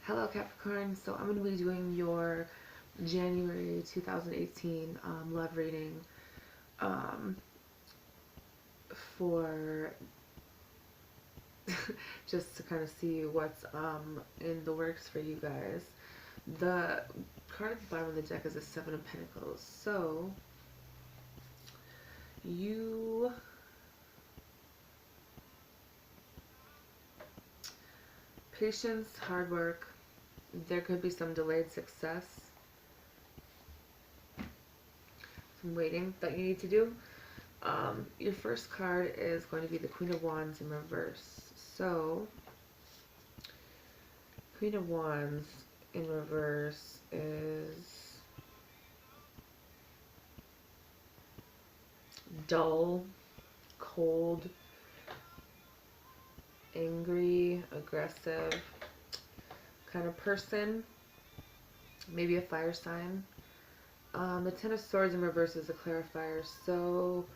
Hello Capricorn, so I'm going to be doing your January 2018 love reading um, for just to kind of see what's in the works for you guys. The card at the bottom of the deck is a Seven of Pentacles, so you patience, hard work, there could be some delayed success, some waiting that you need to do. Your first card is going to be the Queen of Wands in reverse. So, Queen of Wands in reverse is dull, cold, angry, aggressive kind of person. Maybe a fire sign. The Ten of Swords in reverse is a clarifier. So,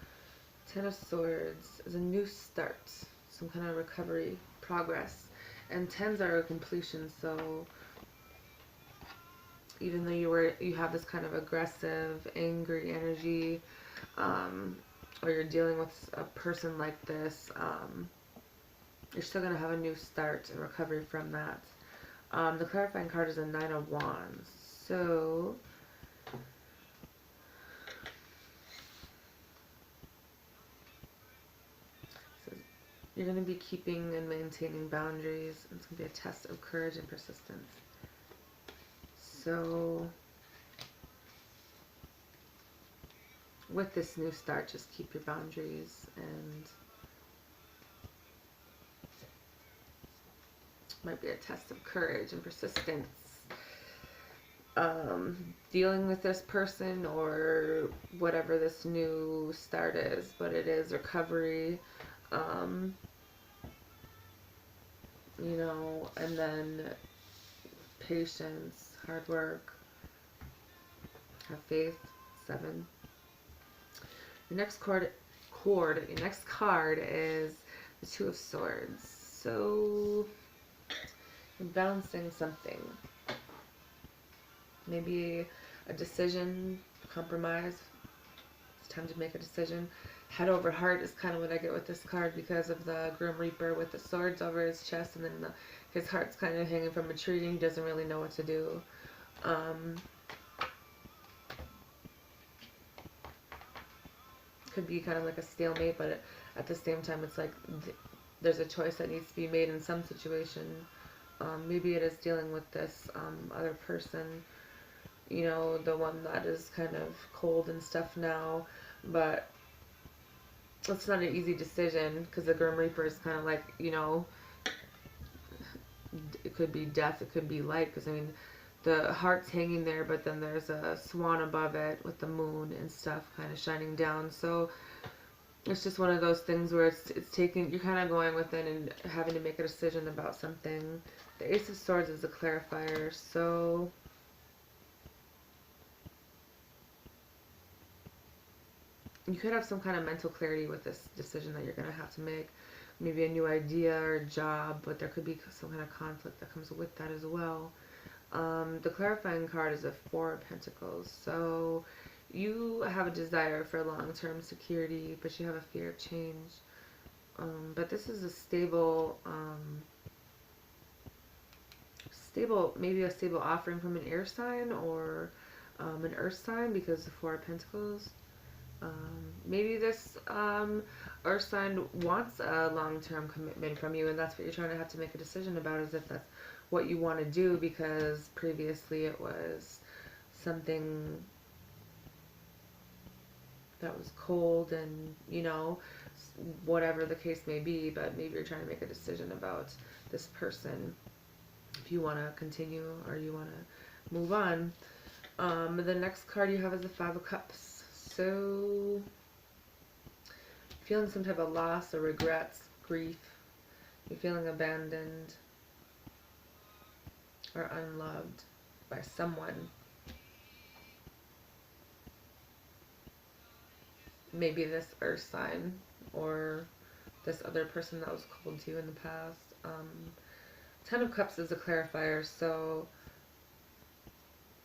Ten of Swords is a new start, some kind of recovery, progress. And tens are a completion, so even though you have this kind of aggressive, angry energy, or you're dealing with a person like this, you're still going to have a new start and recovery from that. The clarifying card is a Nine of Wands. So you're going to be keeping and maintaining boundaries. It's going to be a test of courage and persistence. So with this new start, just keep your boundaries, and might be a test of courage and persistence. Dealing with this person or whatever this new start is, but it is recovery, you know, and then patience, hard work, have faith. 7. Your next your next card is the Two of Swords. So you're balancing something. Maybe a decision, compromise. It's time to make a decision. Head over heart is kind of what I get with this card because of the Grim Reaper with the swords over his chest, and then his heart's kind of hanging from a tree and he doesn't really know what to do. Could be kind of like a stalemate, but at the same time it's like there's a choice that needs to be made in some situation. Maybe it is dealing with this other person, you know, the one that is kind of cold and stuff now, but it's not an easy decision because the Grim Reaper is kind of like, you know, it could be death, it could be light, because I mean the heart's hanging there, but then there's a swan above it with the moon and stuff kind of shining down. So it's just one of those things where it's taking, you're kind of going within and having to make a decision about something. The Ace of Swords is a clarifier, so you could have some kind of mental clarity with this decision that you're going to have to make. Maybe a new idea or job, but there could be some kind of conflict that comes with that as well. The clarifying card is a Four of Pentacles. So you have a desire for long-term security, but you have a fear of change. But this is a stable, maybe a stable offering from an air sign or an earth sign, because the Four of Pentacles. Maybe this earth sign wants a long-term commitment from you, and that's what you're trying to have to make a decision about, is if that's what you want to do, because previously it was something that was cold and, you know, whatever the case may be, but maybe you're trying to make a decision about this person, if you want to continue or you want to move on. The next card you have is the Five of Cups. So feeling some type of loss or regrets, grief, you're feeling abandoned or unloved by someone. Maybe this earth sign or this other person that was cold to you in the past. Ten of Cups is a clarifier, so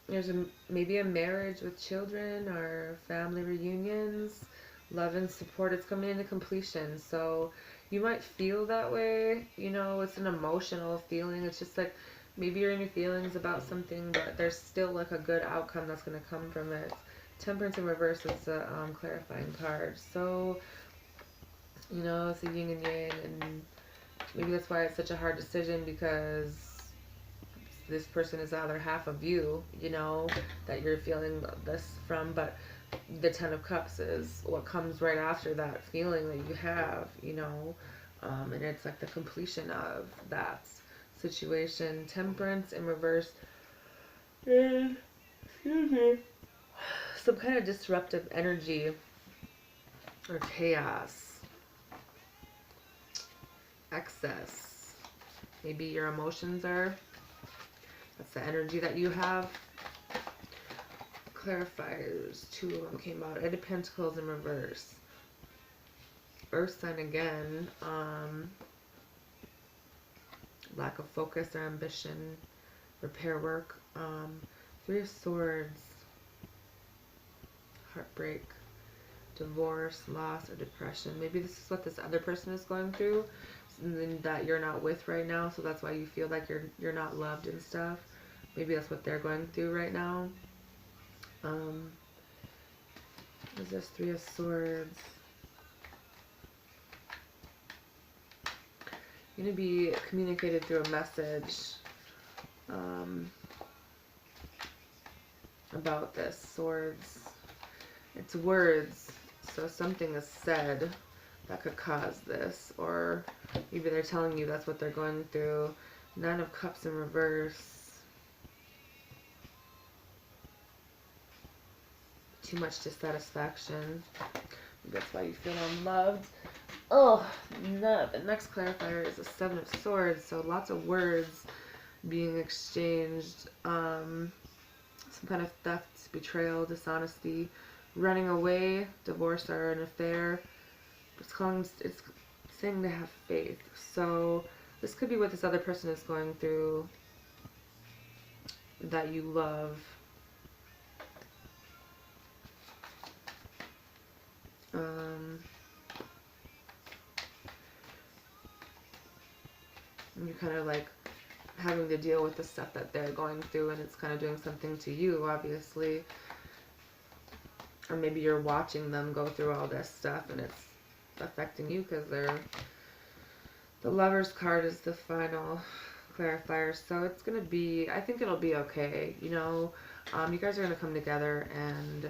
there's maybe a marriage with children or family reunions, love and support. It's coming into completion, so you might feel that way. You know, it's an emotional feeling. It's just like maybe you're in your feelings about something, but there's still like a good outcome that's going to come from it. Temperance in reverse is a clarifying card, so you know, it's a yin and yang, and maybe that's why it's such a hard decision, because this person is the other half of you, you know, that you're feeling this from. But the Ten of Cups is what comes right after that feeling that you have, you know, and it's like the completion of that situation. Temperance in reverse is, excuse me, some kind of disruptive energy or chaos, excess. Maybe your emotions are, that's the energy that you have. Clarifiers, 2 of them came out. Eight of Pentacles in reverse. Earth sign again. Lack of focus or ambition. Repair work. 3 of Swords. Heartbreak. Divorce, loss, or depression. Maybe this is what this other person is going through, and that you're not with right now, so that's why you feel like you're not loved and stuff. Maybe that's what they're going through right now. Is this 3 of Swords? Going to be communicated through a message about this. Swords. It's words. So something is said that could cause this, or maybe they're telling you that's what they're going through. 9 of Cups in reverse. Too much dissatisfaction. That's why you feel unloved. Oh, no. The next clarifier is a 7 of Swords. So lots of words being exchanged. Some kind of theft, betrayal, dishonesty, running away, divorce, or an affair. It's saying they have faith. So this could be what this other person is going through that you love. You're kind of like having to deal with the stuff that they're going through, and it's kind of doing something to you, obviously. Or maybe you're watching them go through all this stuff and it's affecting you, because the Lover's card is the final clarifier. So it's going to be, I think it'll be okay, you know. You guys are going to come together and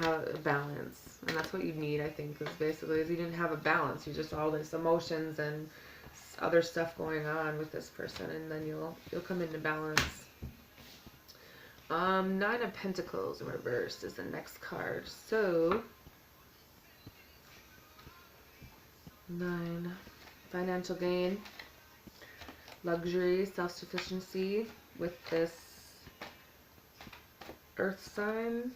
have a balance, and that's what you need, I think, is basically, is you didn't have a balance. You just all this emotions and other stuff going on with this person, and then you'll come into balance. 9 of Pentacles in reverse is the next card. So 9, financial gain, luxury, self-sufficiency with this Earth sign.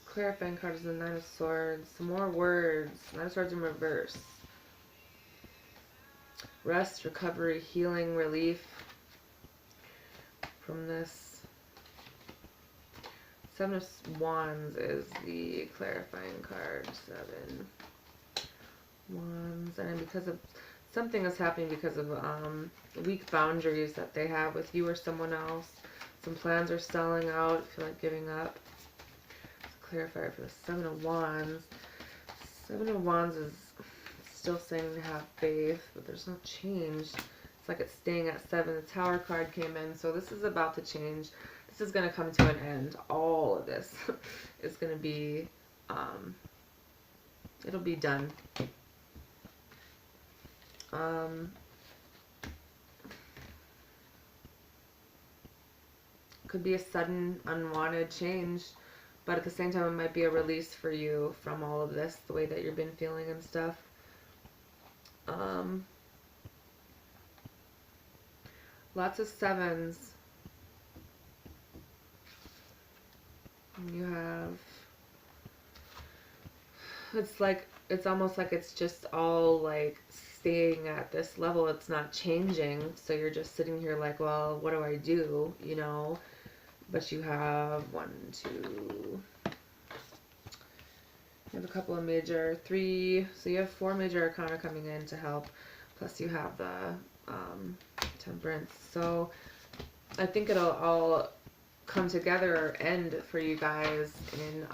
Clarifying card is the 9 of Swords. Some more words. 9 of Swords in reverse. Rest, recovery, healing, relief from this. 7 of Wands is the clarifying card. 7 Wands. And because of something is happening because of weak boundaries that they have with you or someone else. Some plans are selling out. Feel like giving up. Clarifier for the 7 of Wands. 7 of Wands is still saying to have faith, but there's no change. It's like it's staying at 7. The Tower card came in, so this is about to change. This is going to come to an end. All of this is going to be, it'll be done. Could be a sudden, unwanted change. But at the same time, it might be a release for you from all of this, the way that you've been feeling and stuff. Lots of 7s. You have, it's like it's almost like it's just all like staying at this level. It's not changing. So you're just sitting here like, well, what do I do? You know? But you have one, two, you have a couple of major, three, so you have four major arcana coming in to help. Plus you have the temperance. So I think it'll all come together or end for you guys in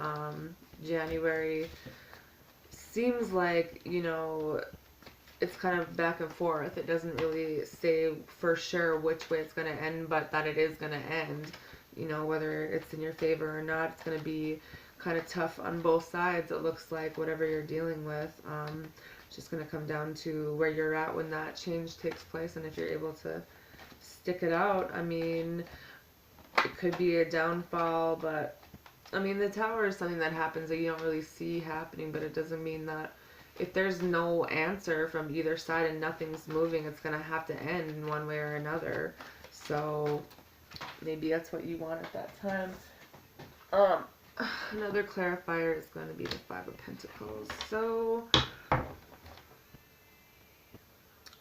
January. Seems like, you know, it's kind of back and forth. It doesn't really say for sure which way it's going to end, but that it is going to end. You know, whether it's in your favor or not, it's going to be kind of tough on both sides. It looks like whatever you're dealing with. It's just going to come down to where you're at when that change takes place, and if you're able to stick it out. I mean, it could be a downfall, but I mean, the tower is something that happens that you don't really see happening, but it doesn't mean that if there's no answer from either side and nothing's moving, it's going to have to end in one way or another. So maybe that's what you want at that time. Another clarifier is going to be the Five of Pentacles. So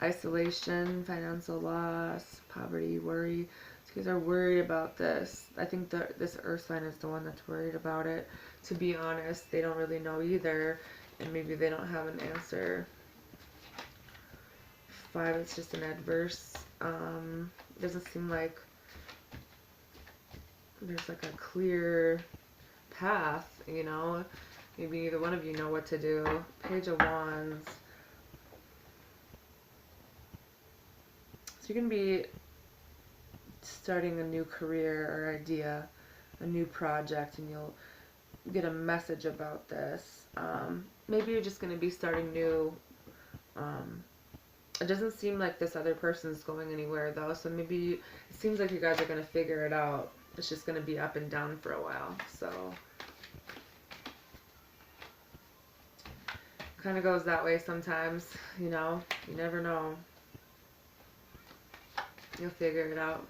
isolation, financial loss, poverty, worry. You guys are worried about this. I think that this earth sign is the one that's worried about it. To be honest, they don't really know either, and maybe they don't have an answer. Five, it's just an adverse. Doesn't seem like there's like a clear path, you know. Maybe neither one of you know what to do. Page of Wands. So you're going to be starting a new career or idea, a new project, and you'll get a message about this. Maybe you're just going to be starting new. It doesn't seem like this other person's going anywhere though, so maybe it seems like you guys are going to figure it out. It's just going to be up and down for a while. So kind of goes that way sometimes, you know. You never know. You'll figure it out.